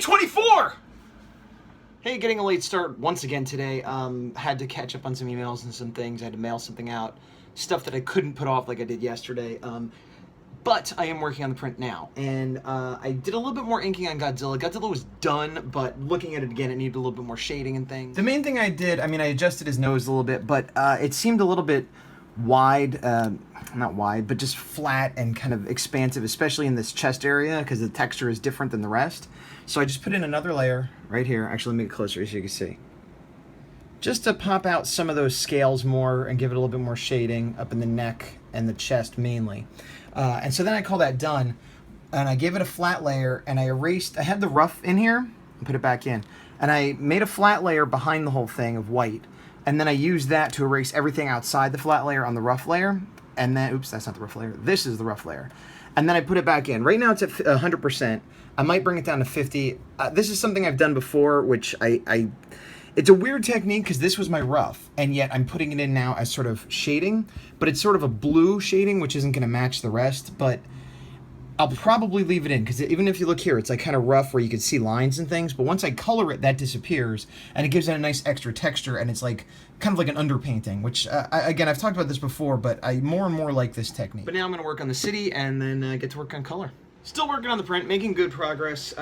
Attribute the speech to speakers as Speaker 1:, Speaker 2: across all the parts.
Speaker 1: Day 24! Hey, getting a late start once again today. Had to catch up on some emails and some things. I had to mail something out. Stuff that I couldn't put off like I did yesterday. But I am working on the print now. And I did a little bit more inking on Godzilla. Godzilla was done, but looking at it again, it needed a little bit more shading and things. The main thing I did, I adjusted his nose a little bit, but it seemed a little bit wide, not wide, but just flat and kind of expansive, especially in this chest area, because the texture is different than the rest. So I just put in another layer right here. Actually, let me get closer so you can see. Just to pop out some of those scales more and give it a little bit more shading up in the neck and the chest mainly. And so then I call that done, and I gave it a flat layer, and I had the rough in here, and put it back in, and I made a flat layer behind the whole thing of white, and then I used that to erase everything outside the flat layer on the rough layer, and then, oops, that's not the rough layer, this is the rough layer. And then I put it back in. Right now it's at 100%. I might bring it down to 50. This is something I've done before, which it's a weird technique because this was my rough, and yet I'm putting it in now as sort of shading, but it's sort of a blue shading, which isn't going to match the rest, but I'll probably leave it in, because even if you look here, it's like kind of rough where you can see lines and things, but once I color it, that disappears, and it gives it a nice extra texture, and it's like kind of like an underpainting, which, again, I've talked about this before, but I more and more like this technique. But now I'm going to work on the city, and then get to work on color. Still working on the print, making good progress.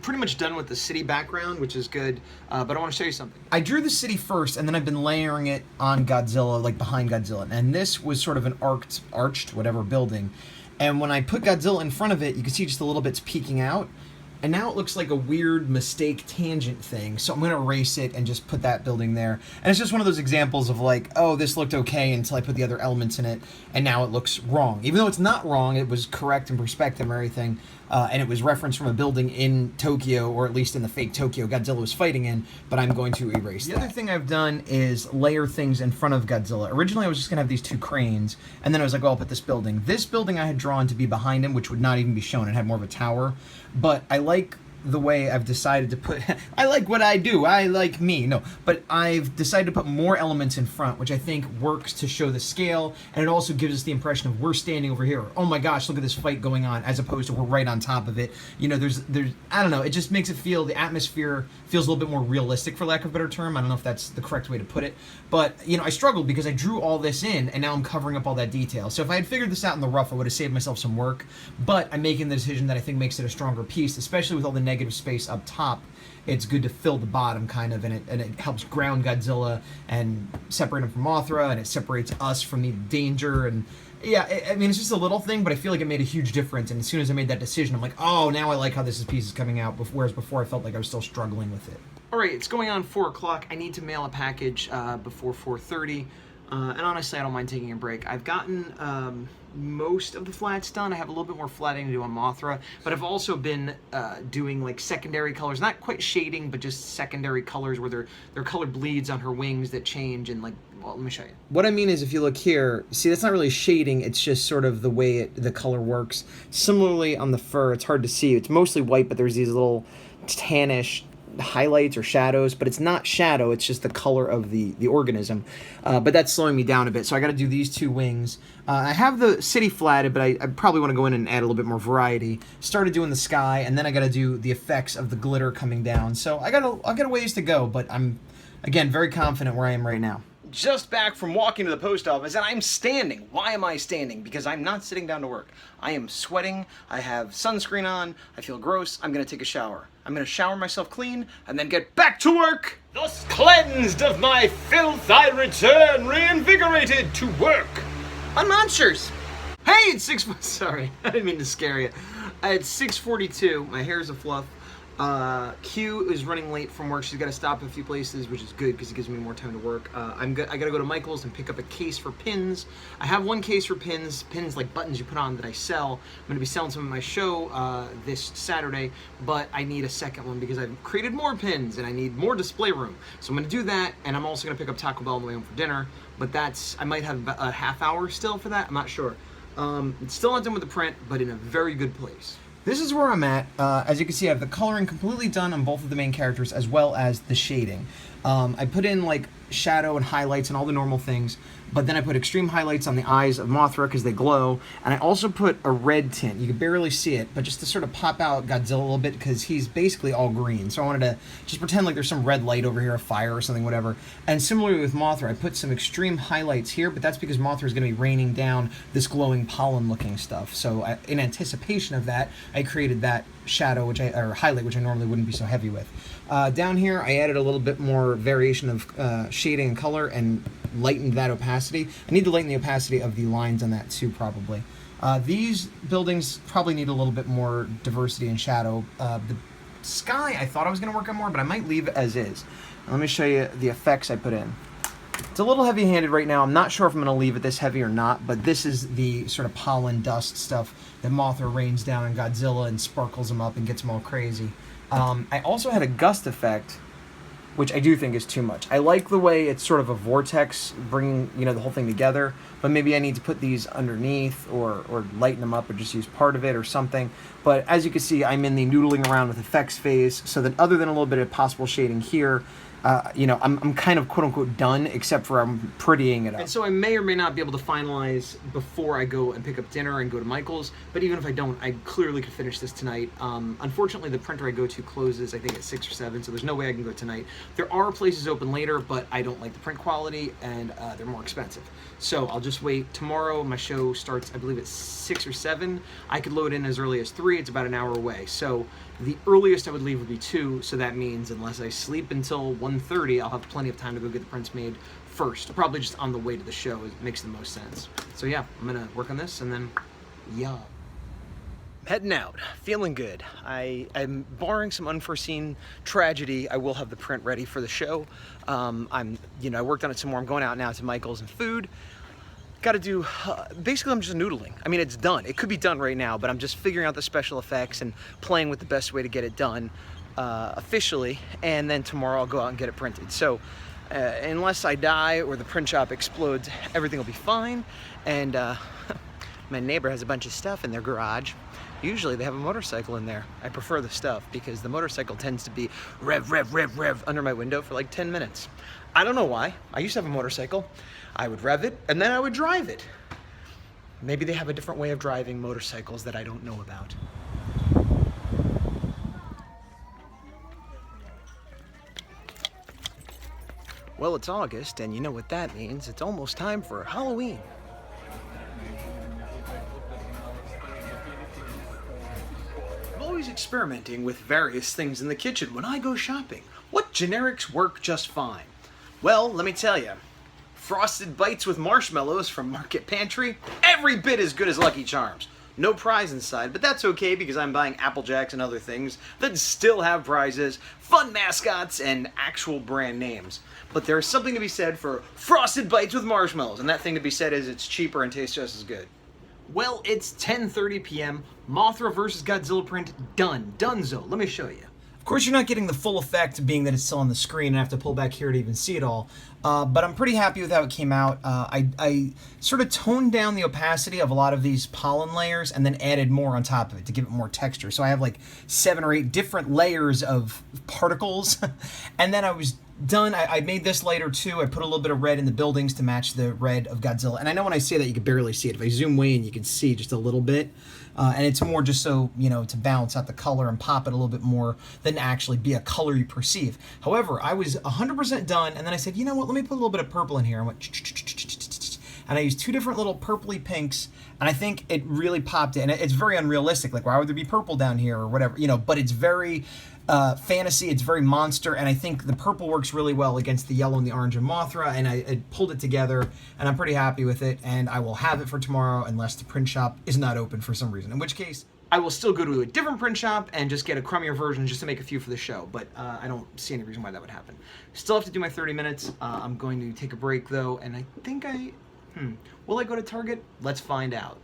Speaker 1: Pretty much done with the city background, which is good, but I want to show you something. I drew the city first, and then I've been layering it on Godzilla, like behind Godzilla, and this was sort of an arched, whatever, building. And when I put Godzilla in front of it, you can see just the little bits peeking out. And now it looks like a weird mistake tangent thing. So I'm going to erase it and just put that building there. And it's just one of those examples of like, oh, this looked okay until I put the other elements in it. And now it looks wrong. Even though it's not wrong, it was correct in perspective and everything. And it was referenced from a building in Tokyo, or at least in the fake Tokyo Godzilla was fighting in. But I'm going to erase that. The other thing I've done is layer things in front of Godzilla. Originally, I was just going to have these two cranes. And then I was like, oh, I'll put this building. This building I had drawn to be behind him, which would not even be shown. It had more of a tower. But I like the way I've decided to put... I like what I do. I like me. No, but I've decided to put more elements in front, which I think works to show the scale, and it also gives us the impression of we're standing over here. Oh my gosh, look at this fight going on, as opposed to we're right on top of it. You know, there's I don't know, it just makes it feel, the atmosphere feels a little bit more realistic, for lack of a better term. I don't know if that's the correct way to put it, but, you know, I struggled because I drew all this in, and now I'm covering up all that detail. So if I had figured this out in the rough, I would have saved myself some work, but I'm making the decision that I think makes it a stronger piece, especially with all the negative space up top. It's good to fill the bottom, kind of, and it helps ground Godzilla and separate him from Mothra, and it separates us from the danger, and yeah, I mean, it's just a little thing, but I feel like it made a huge difference, and as soon as I made that decision, I'm like, oh, now I like how this piece is coming out, whereas before I felt like I was still struggling with it. Alright, it's going on 4 o'clock. I need to mail a package before 4:30, and honestly, I don't mind taking a break. I've gotten most of the flats done. I have a little bit more flatting to do on Mothra, but I've also been doing like secondary colors, not quite shading, but just secondary colors where their color bleeds on her wings that change, and like, well, let me show you. What I mean is, if you look here, see, that's not really shading, it's just sort of the way the color works. Similarly on the fur, it's hard to see. It's mostly white, but there's these little tannish highlights or shadows, but it's not shadow, it's just the color of the organism, but that's slowing me down a bit, so I got to do these 2 wings. I have the city flatted, but I probably want to go in and add a little bit more variety. Started doing the sky, and then I got to do the effects of the glitter coming down, so I got a ways to go, but I'm, again, very confident where I am right now. Just back from walking to the post office, and I'm standing. Why am I standing? Because I'm not sitting down to work. I am sweating, I have sunscreen on, I feel gross, I'm gonna take a shower. I'm gonna shower myself clean, and then get back to work! Thus cleansed of my filth, I return reinvigorated to work on monsters! Hey, it's sorry, I didn't mean to scare you. It's 6:42, my hair's a fluff. Q is running late from work. She's got to stop a few places, which is good because it gives me more time to work. I got to go to Michael's and pick up a case for pins. I have one case for pins like buttons you put on that I sell. I'm going to be selling some at my show this Saturday, but I need a second one because I've created more pins and I need more display room. So I'm going to do that, and I'm also going to pick up Taco Bell on the way home for dinner, but I might have a half hour still for that. I'm not sure. It's still not done with the print, but in a very good place. This is where I'm at. As you can see, I have the coloring completely done on both of the main characters as well as the shading. I put in like shadow and highlights and all the normal things, but then I put extreme highlights on the eyes of Mothra because they glow, and I also put a red tint. You can barely see it, but just to sort of pop out Godzilla a little bit because he's basically all green. So I wanted to just pretend like there's some red light over here, a fire or something, whatever. And similarly with Mothra, I put some extreme highlights here, but that's because Mothra is going to be raining down this glowing pollen-looking stuff. So in anticipation of that, I created that shadow, or highlight, which I normally wouldn't be so heavy with. Down here, I added a little bit more variation of shading and color and lightened that opacity. I need to lighten the opacity of the lines on that too, probably. These buildings probably need a little bit more diversity and shadow. The sky, I thought I was going to work on more, but I might leave it as is. Let me show you the effects I put in. It's a little heavy-handed right now. I'm not sure if I'm going to leave it this heavy or not, but this is the sort of pollen dust stuff that Mothra rains down on Godzilla and sparkles him up and gets him all crazy. I also had a gust effect, which I do think is too much. I like the way it's sort of a vortex bringing, you know, the whole thing together, but maybe I need to put these underneath or lighten them up or just use part of it or something. But as you can see, I'm in the noodling around with effects phase, so that other than a little bit of possible shading here, you know, I'm kind of quote-unquote done, except for I'm prettying it up. And so I may or may not be able to finalize before I go and pick up dinner and go to Michael's, but even if I don't, I clearly could finish this tonight. Unfortunately, the printer I go to closes, I think, at 6 or 7, so there's no way I can go tonight. There are places open later, but I don't like the print quality, and they're more expensive. So I'll just wait. Tomorrow, my show starts, I believe, at 6 or 7. I could load in as early as 3. It's about an hour away. So the earliest I would leave would be 2, so that means unless I sleep until 1:30, I'll have plenty of time to go get the prints made first. Probably just on the way to the show. It makes the most sense. So yeah, I'm gonna work on this, and then, yeah. Heading out, feeling good. I'm barring some unforeseen tragedy, I will have the print ready for the show. I worked on it some more. I'm going out now to Michael's and food. Got to do, basically I'm just noodling. I mean, it's done. It could be done right now, but I'm just figuring out the special effects and playing with the best way to get it done officially, and then tomorrow I'll go out and get it printed. So unless I die or the print shop explodes, everything will be fine. And my neighbor has a bunch of stuff in their garage. Usually they have a motorcycle in there. I prefer the stuff because the motorcycle tends to be rev, rev, rev, rev under my window for like 10 minutes. I don't know why. I used to have a motorcycle. I would rev it and then I would drive it. Maybe they have a different way of driving motorcycles that I don't know about. Well, it's August, and you know what that means. It's almost time for Halloween. I'm always experimenting with various things in the kitchen when I go shopping. What generics work just fine? Well, let me tell you. Frosted Bites with marshmallows from Market Pantry, every bit as good as Lucky Charms. No prize inside, but that's okay because I'm buying Apple Jacks and other things that still have prizes, fun mascots, and actual brand names. But there's something to be said for Frosted Bites with marshmallows, and that thing to be said is it's cheaper and tastes just as good. Well, it's 10:30 p.m. Mothra vs. Godzilla print done. Donezo. Let me show you. Of course, you're not getting the full effect being that it's still on the screen and I have to pull back here to even see it all. But I'm pretty happy with how it came out. I sort of toned down the opacity of a lot of these pollen layers and then added more on top of it to give it more texture. So I have like 7 or 8 different layers of particles. And then I was done. I made this later too. I put a little bit of red in the buildings to match the red of Godzilla. And I know when I say that you can barely see it. If I zoom way in, you can see just a little bit. And it's more just so, you know, to balance out the color and pop it a little bit more than actually be a color you perceive. However, I was 100% done, and then I said, you know what, let me put a little bit of purple in here. I went, and I used 2 different little purpley pinks, and I think it really popped it. And it's very unrealistic, like why would there be purple down here or whatever, you know, but it's very fantasy, it's very monster, and I think the purple works really well against the yellow and the orange of Mothra, and I pulled it together, and I'm pretty happy with it, and I will have it for tomorrow unless the print shop is not open for some reason, in which case I will still go to a different print shop and just get a crummier version just to make a few for the show, but I don't see any reason why that would happen. Still have to do my 30 minutes. I'm going to take a break, though, and I think will I go to Target? Let's find out.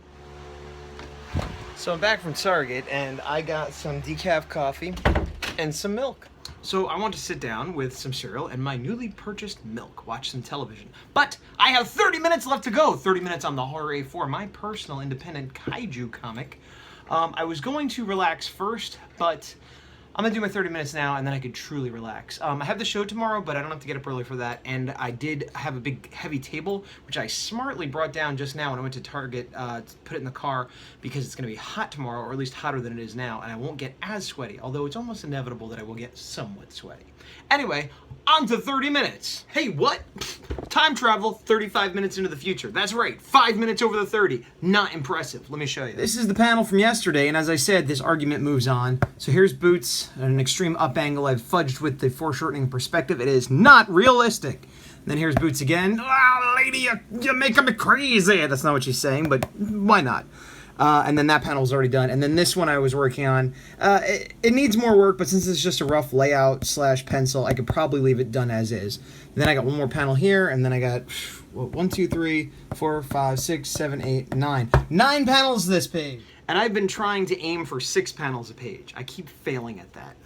Speaker 1: So I'm back from Target, and I got some decaf coffee and some milk. So I want to sit down with some cereal and my newly purchased milk, watch some television. But I have 30 minutes left to go. 30 minutes on the Horror A4, my personal independent kaiju comic. I was going to relax first, but I'm gonna do my 30 minutes now, and then I could truly relax. I have the show tomorrow, but I don't have to get up early for that. And I did have a big, heavy table, which I smartly brought down just now when I went to Target to put it in the car because it's gonna be hot tomorrow, or at least hotter than it is now, and I won't get as sweaty. Although it's almost inevitable that I will get somewhat sweaty. Anyway, on to 30 minutes. Hey, what? Time travel 35 minutes into the future. That's right, 5 minutes over the 30. Not impressive. Let me show you. This is the panel from yesterday, and as I said, this argument moves on. So here's Boots at an extreme up angle. I've fudged with the foreshortening perspective. It is not realistic. And then here's Boots again. Ah, lady, you're making me crazy. That's not what she's saying, but why not? And then that panel's already done. And then this one I was working on. It needs more work, but since it's just a rough layout / pencil, I could probably leave it done as is. And then I got one more panel here, and then I got 1, 2, 3, 4, 5, 6, 7, 8, 9. 9 panels this page. And I've been trying to aim for 6 panels a page. I keep failing at that.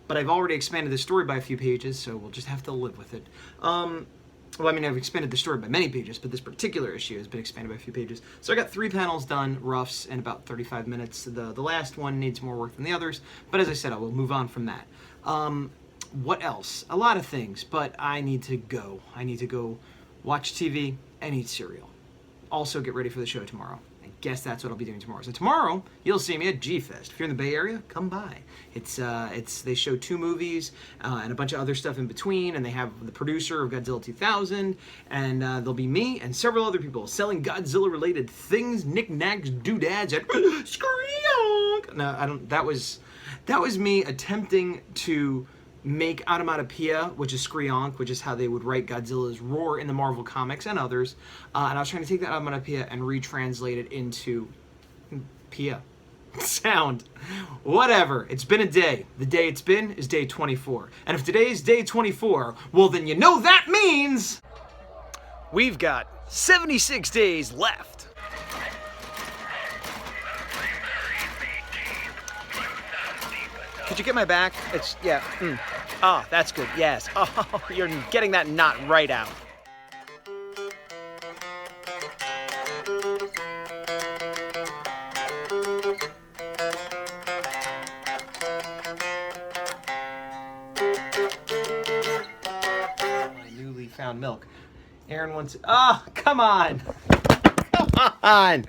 Speaker 1: But I've already expanded the story by a few pages, so we'll just have to live with it. Well, I mean, I've expanded the story by many pages, but this particular issue has been expanded by a few pages. So I got 3 panels done, roughs, in about 35 minutes. The last one needs more work than the others, but as I said, I will move on from that. What else? A lot of things, but I need to go. I need to go watch TV and eat cereal. Also get ready for the show tomorrow. I guess that's what I'll be doing tomorrow. So tomorrow, you'll see me at G-Fest. If you're in the Bay Area, come by. They show 2 movies and a bunch of other stuff in between, and they have the producer of Godzilla 2000, and there'll be me and several other people selling Godzilla-related things, knickknacks, doodads, and Screonk! No, I don't. That was me attempting to make onomatopoeia, which is Screonk, which is how they would write Godzilla's roar in the Marvel comics and others. And I was trying to take that onomatopoeia and retranslate it into Pia sound. Whatever. It's been a day. The day it's been is day 24. And if today is day 24, well then you know that means we've got 76 days left. Could you get my back? It's, yeah. Ah, that's good. Yes. Oh, you're getting that knot right out. My newly found milk. Aaron wants. Oh, come on. Come on.